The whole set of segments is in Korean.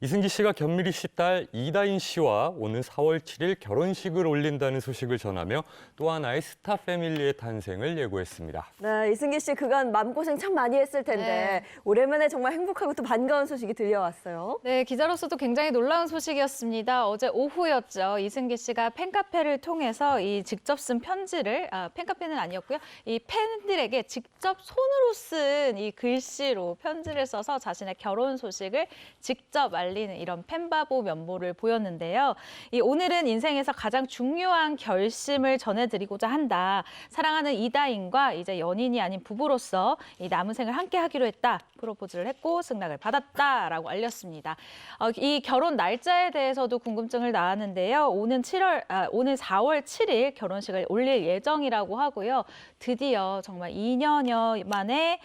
이승기 씨가 견미리 씨 딸 이다인 씨와 오는 4월 7일 결혼식을 올린다는 소식을 전하며 또 하나의 스타 패밀리의 탄생을 예고했습니다. 네, 이승기 씨 그간 마음고생 참 많이 했을 텐데 오랜만에 정말 행복하고 또 반가운 소식이 들려왔어요. 네, 기자로서도 굉장히 놀라운 소식이었습니다. 어제 오후였죠. 이승기 씨가 팬카페를 통해서 이 직접 쓴 편지를, 팬카페는 아니었고요. 이 팬들에게 직접 손으로 쓴 이 글씨로 편지를 써서 자신의 결혼 소식을 직접 알리는 이런 팬바보 면모를 보였는데요. 오늘은 인생에서 가장 중요한 결심을 전해드리고자 한다. 사랑하는 이다인과 이제 연인이 아닌 부부로서 이 남은 생을 함께 하기로 했다. 프로포즈를 했고 승낙을 받았다라고 알렸습니다. 이 결혼 날짜에 대해서도 궁금증을 낳았는데요. 오늘 4월 7일 결혼식을 올릴 예정이라고 하고요. 드디어 정말 2년여 만에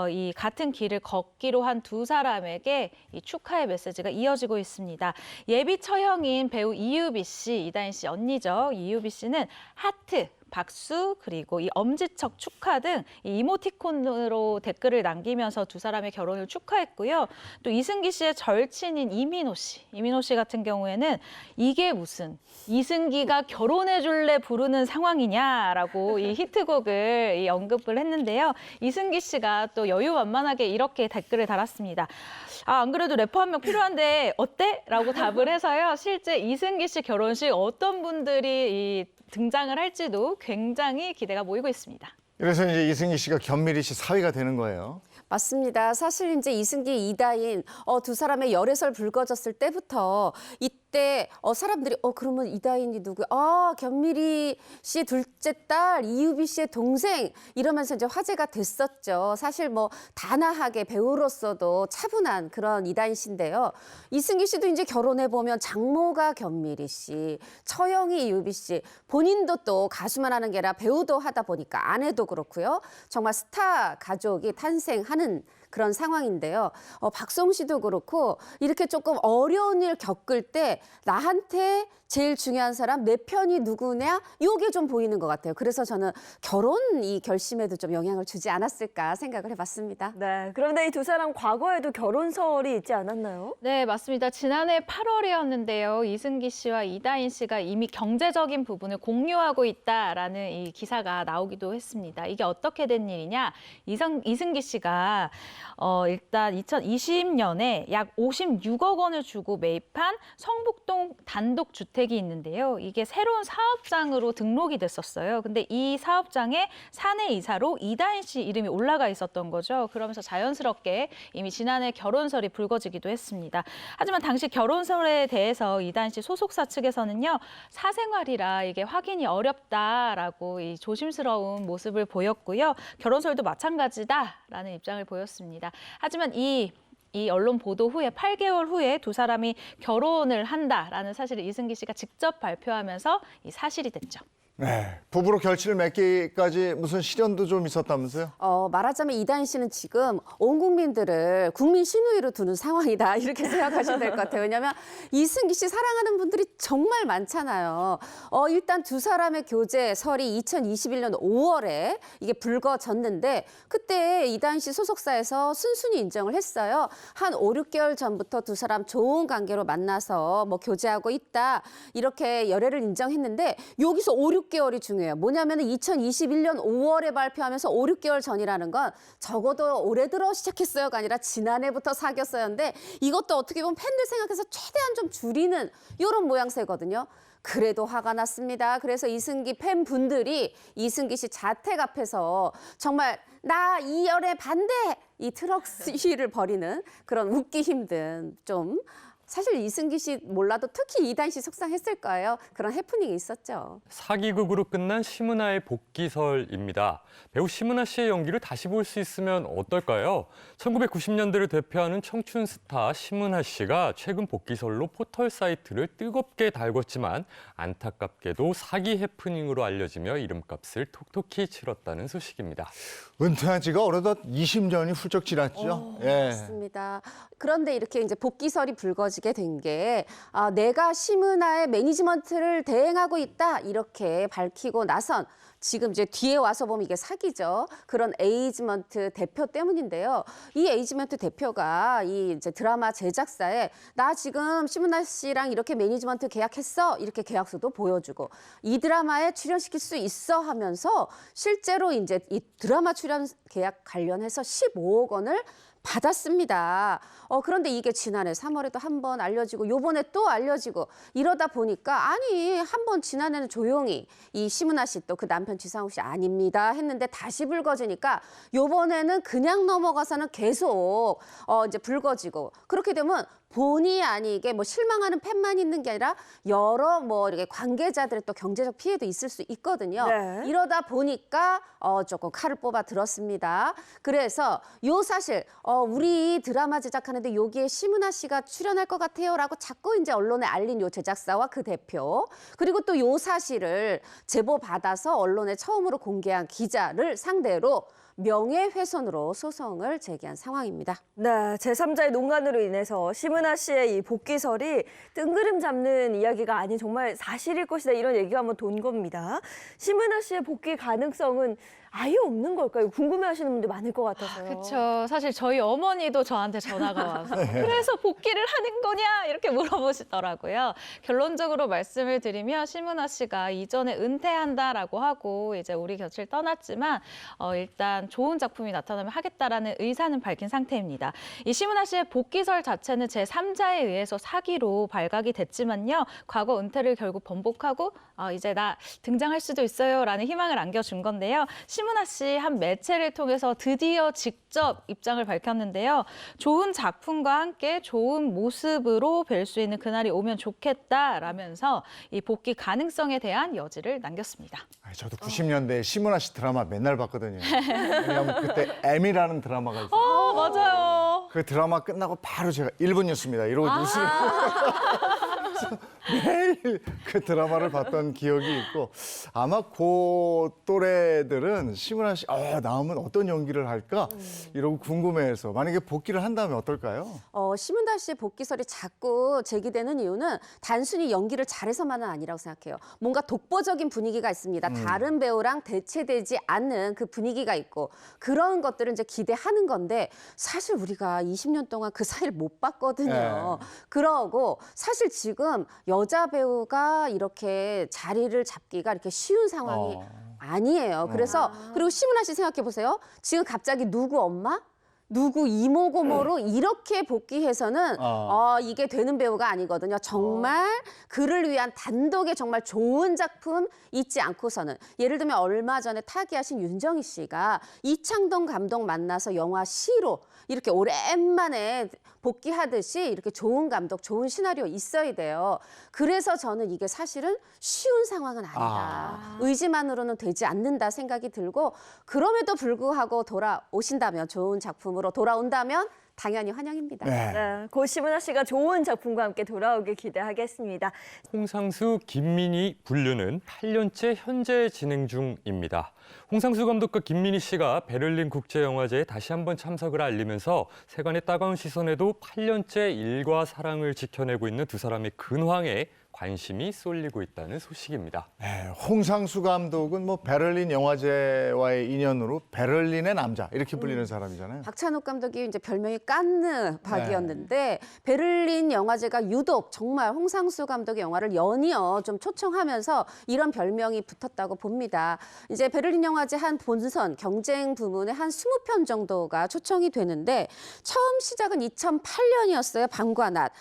이 같은 길을 걷기로 한 두 사람에게 이 축하의 메시지가 이어지고 있습니다. 예비 처형인 배우 이유비 씨, 이다인 씨 언니죠. 이유비 씨는 하트, 박수, 그리고 이 엄지척 축하 등 이 이모티콘으로 댓글을 남기면서 두 사람의 결혼을 축하했고요. 또 이승기 씨의 절친인 이민호 씨 같은 경우에는 이게 무슨 이승기가 결혼해줄래 부르는 상황이냐라고 이 히트곡을 언급을 했는데요. 이승기 씨가 또 여유만만하게 이렇게 댓글을 달았습니다. 안 그래도 래퍼 한 명 필요한데 어때? 라고 답을 해서요. 실제 이승기 씨 결혼식 어떤 분들이 등장을 할지도 굉장히 기대가 모이고 있습니다. 그래서 이제 이승기 씨가 견미리 씨 사위가 되는 거예요. 맞습니다. 사실 이제 이승기, 이다인 두 사람의 열애설 불거졌을 때부터 이때 사람들이 그러면 이다인이 누구? 견미리 씨 둘째 딸 이유비 씨의 동생 이러면서 이제 화제가 됐었죠. 사실 뭐 단아하게 배우로서도 차분한 그런 이다인 씨인데요. 이승기 씨도 이제 결혼해 보면 장모가 견미리 씨, 처형이 이유비 씨, 본인도 또 가수만 하는 게 아니라 배우도 하다 보니까 아내도 그렇고요. 정말 스타 가족이 탄생하는 그런 상황인데요. 박성 씨도 그렇고 이렇게 조금 어려운 일 겪을 때 나한테 제일 중요한 사람, 내 편이 누구냐? 이게 좀 보이는 것 같아요. 그래서 저는 결혼 이 결심에도 좀 영향을 주지 않았을까 생각을 해봤습니다. 네, 그런데 이 두 사람 과거에도 결혼설이 있지 않았나요? 네, 맞습니다. 지난해 8월이었는데요. 이승기 씨와 이다인 씨가 이미 경제적인 부분을 공유하고 있다라는 이 기사가 나오기도 했습니다. 이게 어떻게 된 일이냐? 이승기 씨가 일단 2020년에 약 56억 원을 주고 매입한 성북동 단독주택이 있는데요. 이게 새로운 사업장으로 등록이 됐었어요. 근데 이 사업장에 사내 이사로 이다인 씨 이름이 올라가 있었던 거죠. 그러면서 자연스럽게 이미 지난해 결혼설이 불거지기도 했습니다. 하지만 당시 결혼설에 대해서 이다인 씨 소속사 측에서는요. 사생활이라 이게 확인이 어렵다라고 이 조심스러운 모습을 보였고요. 결혼설도 마찬가지다라는 입장을 보였습니다. 하지만 이 언론 보도 후에 8개월 후에 두 사람이 결혼을 한다라는 사실을 이승기 씨가 직접 발표하면서 이 사실이 됐죠. 네, 부부로 결실을 맺기까지 무슨 시련도 좀 있었다면서요? 말하자면 이다인 씨는 지금 온 국민들을 국민 신우이로 두는 상황이다 이렇게 생각하시면 될 것 같아요. 왜냐하면 이승기 씨 사랑하는 분들이 정말 많잖아요. 일단 두 사람의 교제설이 2021년 5월에 이게 불거졌는데 그때 이다인 씨 소속사에서 순순히 인정을 했어요. 한 5, 6개월 전부터 두 사람 좋은 관계로 만나서 뭐 교제하고 있다 이렇게 열애를 인정했는데 여기서 5, 6개월이 중요해요. 뭐냐면 2021년 5월에 발표하면서 5, 6개월 전이라는 건 적어도 올해 들어 시작했어요가 아니라 지난해부터 사귀었었는데 이것도 어떻게 보면 팬들 생각해서 최대한 좀 줄이는 이런 모양새거든요. 그래도 화가 났습니다. 그래서 이승기 팬분들이 이승기 씨 자택 앞에서 정말 나 이 열애 반대! 이 트럭 시위를 벌이는 그런 웃기 힘든 좀 사실 이승기 씨 몰라도 특히 이다인 씨 속상했을 거예요. 그런 해프닝이 있었죠. 사기극으로 끝난 심은하의 복귀설입니다. 배우 심은하 씨의 연기를 다시 볼 수 있으면 어떨까요? 1990년대를 대표하는 청춘 스타 심은하 씨가 최근 복귀설로 포털 사이트를 뜨겁게 달궜지만 안타깝게도 사기 해프닝으로 알려지며 이름값을 톡톡히 치렀다는 소식입니다. 은퇴한 지가 어느덧 20년이 훌쩍 지났죠. 예. 맞습니다. 그런데 이렇게 이제 복귀설이 불거지 벌어지게 된 게 내가 심은하의 매니지먼트를 대행하고 있다 이렇게 밝히고 나선 지금 이제 뒤에 와서 보면 이게 사기죠. 그런 에이지먼트 대표 때문인데요. 이 에이지먼트 대표가 이 이제 드라마 제작사에 나 지금 심은하 씨랑 이렇게 매니지먼트 계약했어. 이렇게 계약서도 보여주고 이 드라마에 출연시킬 수 있어 하면서 실제로 이제 이 드라마 출연 계약 관련해서 15억 원을 받았습니다. 그런데 이게 지난해 3월에도 한 번 알려지고 요번에 또 알려지고 이러다 보니까 아니 한 번 지난해는 조용히 이 심은하 씨 또 그 남편 지상욱 씨 아닙니다 했는데 다시 불거지니까 요번에는 그냥 넘어가서는 계속 이제 불거지고 그렇게 되면 본의 아니게 뭐 실망하는 팬만 있는 게 아니라 여러 뭐 이렇게 관계자들의 또 경제적 피해도 있을 수 있거든요. 네. 이러다 보니까 조금 칼을 뽑아 들었습니다. 그래서 요 사실 우리 드라마 제작하는데 여기에 심은하 씨가 출연할 것 같아요라고 자꾸 이제 언론에 알린 요 제작사와 그 대표 그리고 또 요 사실을 제보 받아서 언론에 처음으로 공개한 기자를 상대로 명예훼손으로 소송을 제기한 상황입니다. 네, 제3자의 농간으로 인해서 심은하 씨의 이 복귀설이 뜬구름 잡는 이야기가 아닌 정말 사실일 것이다 이런 얘기가 한번 돈 겁니다. 심은하 씨의 복귀 가능성은 아예 없는 걸까요? 궁금해하시는 분들 많을 것 같아서요. 그렇죠. 사실 저희 어머니도 저한테 전화가 와서 그래서 복귀를 하는 거냐 이렇게 물어보시더라고요. 결론적으로 말씀을 드리면 심은하 씨가 이전에 은퇴한다라고 하고 이제 우리 곁을 떠났지만 일단 좋은 작품이 나타나면 하겠다라는 의사는 밝힌 상태입니다. 이 심은하 씨의 복귀설 자체는 제3자에 의해서 사기로 발각이 됐지만요. 과거 은퇴를 결국 번복하고 이제 나 등장할 수도 있어요라는 희망을 안겨준 건데요. 심은하 씨 한 매체를 통해서 드디어 직접 입장을 밝혔는데요. 좋은 작품과 함께 좋은 모습으로 뵐 수 있는 그날이 오면 좋겠다라면서 이 복귀 가능성에 대한 여지를 남겼습니다. 저도 90년대 심은하 씨 드라마 맨날 봤거든요. 왜냐하면 그때 M이라는 드라마가 있어요. 맞아요. 그 드라마 끝나고 바로 제가 1분 뉴스입니다. 이러고 뉴스를 매일 그 드라마를 봤던 기억이 있고 아마 그 또래들은 심은하 씨 나오면 어떤 연기를 할까 이러고 궁금해해서 만약에 복귀를 한다면 어떨까요? 심은하 씨의 복귀설이 자꾸 제기되는 이유는 단순히 연기를 잘해서만은 아니라고 생각해요. 뭔가 독보적인 분위기가 있습니다. 다른 배우랑 대체되지 않는 그 분위기가 있고 그런 것들을 이제 기대하는 건데 사실 우리가 20년 동안 그 사이를 못 봤거든요. 그러고 사실 지금 여자 배우가 이렇게 자리를 잡기가 이렇게 쉬운 상황이 아니에요. 그래서 그리고 심은하 씨 생각해 보세요. 지금 갑자기 누구 엄마? 누구 이모 고모로 이렇게 복귀해서는 이게 되는 배우가 아니거든요. 정말 그를 위한 단독의 정말 좋은 작품 있지 않고서는 예를 들면 얼마 전에 타계하신 윤정희 씨가 이창동 감독 만나서 영화 시로 이렇게 오랜만에 복귀하듯이 이렇게 좋은 감독, 좋은 시나리오 있어야 돼요. 그래서 저는 이게 사실은 쉬운 상황은 아니다. 의지만으로는 되지 않는다 생각이 들고 그럼에도 불구하고 돌아오신다면 좋은 작품으로 돌아온다면 당연히 환영입니다. 네, 고 심은하 씨가 좋은 작품과 함께 돌아오길 기대하겠습니다. 홍상수, 김민희 분류는 8년째 현재 진행 중입니다. 홍상수 감독과 김민희 씨가 베를린 국제영화제에 다시 한번 참석을 알리면서 세간의 따가운 시선에도 8년째 일과 사랑을 지켜내고 있는 두 사람의 근황에 관심이 쏠리고 있다는 소식입니다. 네, 홍상수 감독은 뭐 베를린 영화제와의 인연으로 베를린의 남자 이렇게 불리는 사람이잖아요. 박찬욱 감독이 이제 별명이 깐느 박이었는데 베를린 영화제가 유독 정말 홍상수 감독의 영화를 연이어 좀 초청하면서 이런 별명이 붙었다고 봅니다. 이제 베를린 영화제 한 본선 경쟁 부문에 한 20편 정도가 초청이 되는데 처음 시작은 2008년이었어요. 밤과 낮.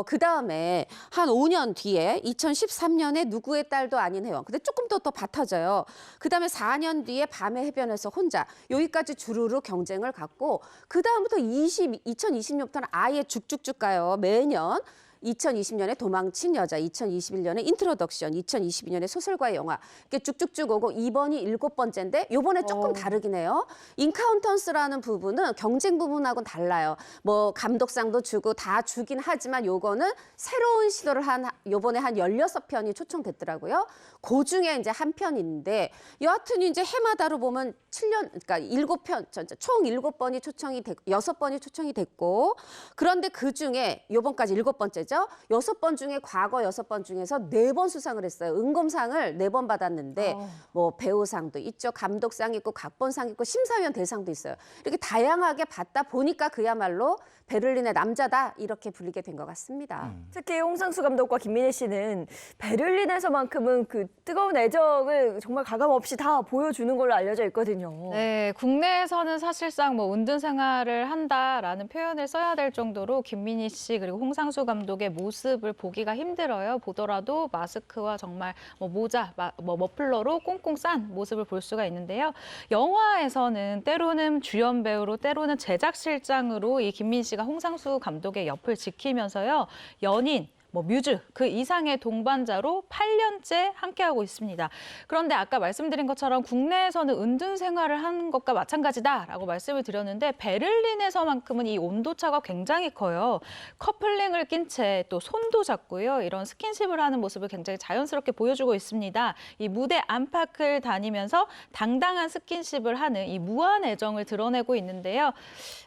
그다음에 한 5년 뒤에 2013년에 누구의 딸도 아닌 혜원. 근데 조금 더 바타져요. 그다음에 4년 뒤에 밤의 해변에서 혼자. 여기까지 주루루 경쟁을 갖고 그다음부터 2020년부터는 아예 쭉쭉쭉 가요. 매년. 2020년에 도망친 여자, 2021년에 인트로덕션, 2022년에 소설과 영화 이렇게 쭉쭉쭉 오고 이번이 7번째인데 요번에 조금 다르긴 해요. 인카운턴스라는 부분은 경쟁 부분하고는 달라요. 뭐 감독상도 주고 다 주긴 하지만 요거는 새로운 시도를 한 요번에 한 16편이 초청됐더라고요. 그 중에 이제 한 편인데 여하튼 이제 해마다로 보면 7년 그러니까 7편 총 7번이 초청이 됐고 6번이 초청이 됐고 그런데 그 중에 요번까지 7번째죠. 6번 중에 과거 6번 중에서 4번 수상을 했어요. 은검상을 4번 받았는데 뭐 배우상도 있죠. 감독상 있고 각본상 있고 심사위원 대상도 있어요. 이렇게 다양하게 받다 보니까 그야말로 베를린의 남자다 이렇게 불리게 된 것 같습니다. 특히 홍상수 감독과 김민희 씨는 베를린에서만큼은 그 뜨거운 애정을 정말 가감 없이 다 보여주는 걸로 알려져 있거든요. 네, 국내에서는 사실상 뭐 운동 생활을 한다라는 표현을 써야 될 정도로 김민희 씨 그리고 홍상수 감독의 모습을 보기가 힘들어요. 보더라도 마스크와 정말 뭐 모자, 뭐 머플러로 꽁꽁 싼 모습을 볼 수가 있는데요. 영화에서는 때로는 주연 배우로 때로는 제작실장으로 이 김민희 씨가 홍상수 감독의 옆을 지키면서요. 연인, 뭐 뮤즈 그 이상의 동반자로 8년째 함께하고 있습니다. 그런데 아까 말씀드린 것처럼 국내에서는 은둔 생활을 하는 것과 마찬가지다라고 말씀을 드렸는데 베를린에서만큼은 이 온도차가 굉장히 커요. 커플링을 낀 채 또 손도 잡고요. 이런 스킨십을 하는 모습을 굉장히 자연스럽게 보여주고 있습니다. 이 무대 안팎을 다니면서 당당한 스킨십을 하는 이 무한 애정을 드러내고 있는데요.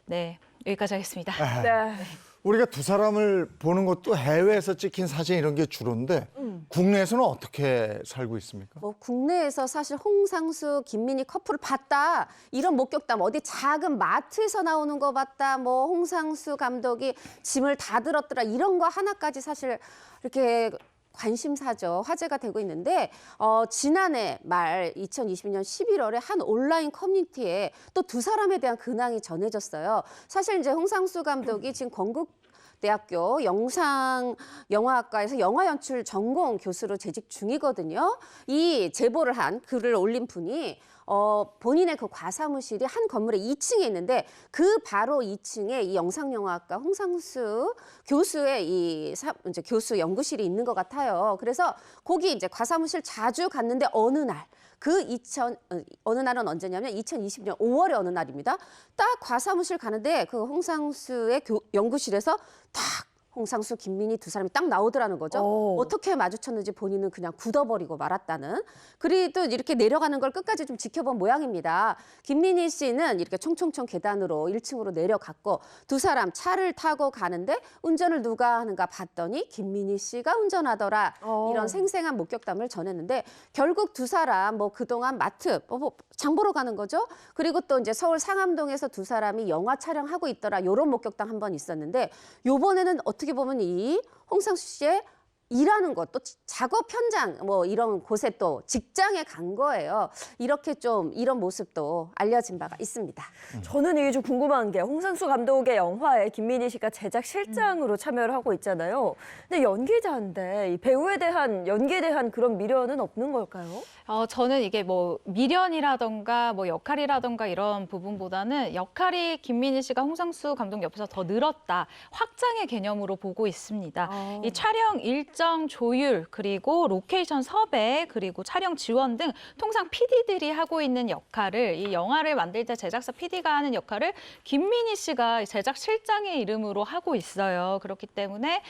네, 여기까지 하겠습니다. 네. 우리가 두 사람을 보는 것도 해외에서 찍힌 사진 이런 게 주로인데 국내에서는 어떻게 살고 있습니까? 뭐 국내에서 사실 홍상수, 김민희 커플을 봤다 이런 목격담 어디 작은 마트에서 나오는 거 봤다 뭐 홍상수 감독이 짐을 다 들었더라 이런 거 하나까지 사실 이렇게 관심사죠. 화제가 되고 있는데 지난해 말 2022년 11월에 한 온라인 커뮤니티에 또 두 사람에 대한 근황이 전해졌어요. 사실 이제 홍상수 감독이 지금 건국대학교 영상영화학과에서 영화연출 전공 교수로 재직 중이거든요. 이 제보를 한 글을 올린 분이 본인의 그 과사무실이 한 건물의 2층에 있는데 그 바로 2층에 이 영상영화학과 홍상수 교수의 이제 교수 연구실이 있는 것 같아요. 그래서 거기 이제 과사무실 자주 갔는데 어느 날은 언제냐면 2020년 5월의 어느 날입니다. 딱 과사무실 가는데 그 홍상수의 연구실에서 딱 홍상수, 김민희 두 사람이 딱 나오더라는 거죠. 어떻게 마주쳤는지 본인은 그냥 굳어버리고 말았다는. 그래도 이렇게 내려가는 걸 끝까지 좀 지켜본 모양입니다. 김민희 씨는 이렇게 총총총 계단으로 1층으로 내려갔고 두 사람 차를 타고 가는데 운전을 누가 하는가 봤더니 김민희 씨가 운전하더라. 이런 생생한 목격담을 전했는데 결국 두 사람 뭐 그동안 마트 장 보러 가는 거죠. 그리고 또 이제 서울 상암동에서 두 사람이 영화 촬영하고 있더라. 이런 목격담 한 번 있었는데 요번에는 어떻게 보면 이 홍상수 씨의 일하는 것, 또 작업 현장 뭐 이런 곳에 또 직장에 간 거예요. 이렇게 좀 이런 모습도 알려진 바가 있습니다. 저는 이게 좀 궁금한 게 홍상수 감독의 영화에 김민희 씨가 제작 실장으로 참여를 하고 있잖아요. 근데 연기자인데 이 배우에 대한 연기에 대한 그런 미련은 없는 걸까요? 저는 이게 뭐 미련이라던가 뭐 역할이라던가 이런 부분보다는 역할이 김민희 씨가 홍상수 감독 옆에서 더 늘었다. 확장의 개념으로 보고 있습니다. 이 촬영 일정 조율 그리고 로케이션 섭외 그리고 촬영 지원 등 통상 PD들이 하고 있는 역할을 이 영화를 만들 때 제작사 PD가 하는 역할을 김민희 씨가 제작 실장의 이름으로 하고 있어요. 그렇기 때문에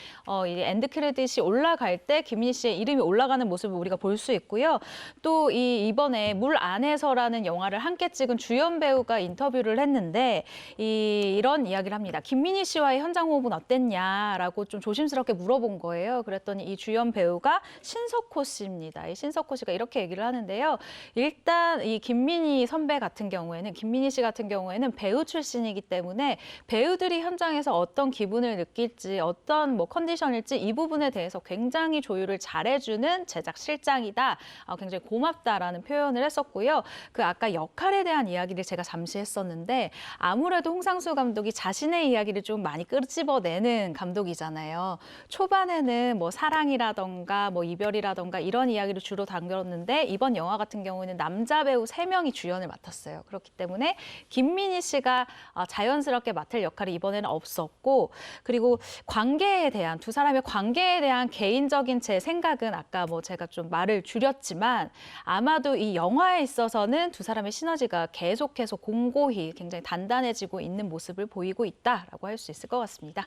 이 엔드 크레딧이 올라갈 때 김민희 씨의 이름이 올라가는 모습을 우리가 볼 수 있고요. 또 이번에 물 안에서라는 영화를 함께 찍은 주연 배우가 인터뷰를 했는데 이런 이야기를 합니다. 김민희 씨와의 현장 호흡은 어땠냐라고 좀 조심스럽게 물어본 거예요. 그랬더니 이 주연 배우가 신석호 씨입니다. 이 신석호 씨가 이렇게 얘기를 하는데요. 일단 이 김민희 선배 같은 경우에는 김민희 씨 같은 경우에는 배우 출신이기 때문에 배우들이 현장에서 어떤 기분을 느낄지 어떤 뭐 컨디션일지 이 부분에 대해서 굉장히 조율을 잘해주는 제작 실장이다. 굉장히 고맙다라는 표현을 했었고요. 그 아까 역할에 대한 이야기를 제가 잠시 했었는데 아무래도 홍상수 감독이 자신의 이야기를 좀 많이 끄집어내는 감독이잖아요. 초반에는 뭐 사랑이라던가 뭐 이별이라던가 이런 이야기를 주로 다뤘는데 이번 영화 같은 경우에는 남자 배우 3명이 주연을 맡았어요. 그렇기 때문에 김민희 씨가 자연스럽게 맡을 역할이 이번에는 없었고 그리고 관계에 대한 두 사람의 관계에 대한 개인적인 제 생각은 아까 뭐 제가 좀 말을 줄였지만 아마도 이 영화에 있어서는 두 사람의 시너지가 계속해서 공고히 굉장히 단단해지고 있는 모습을 보이고 있다라고 할 수 있을 것 같습니다.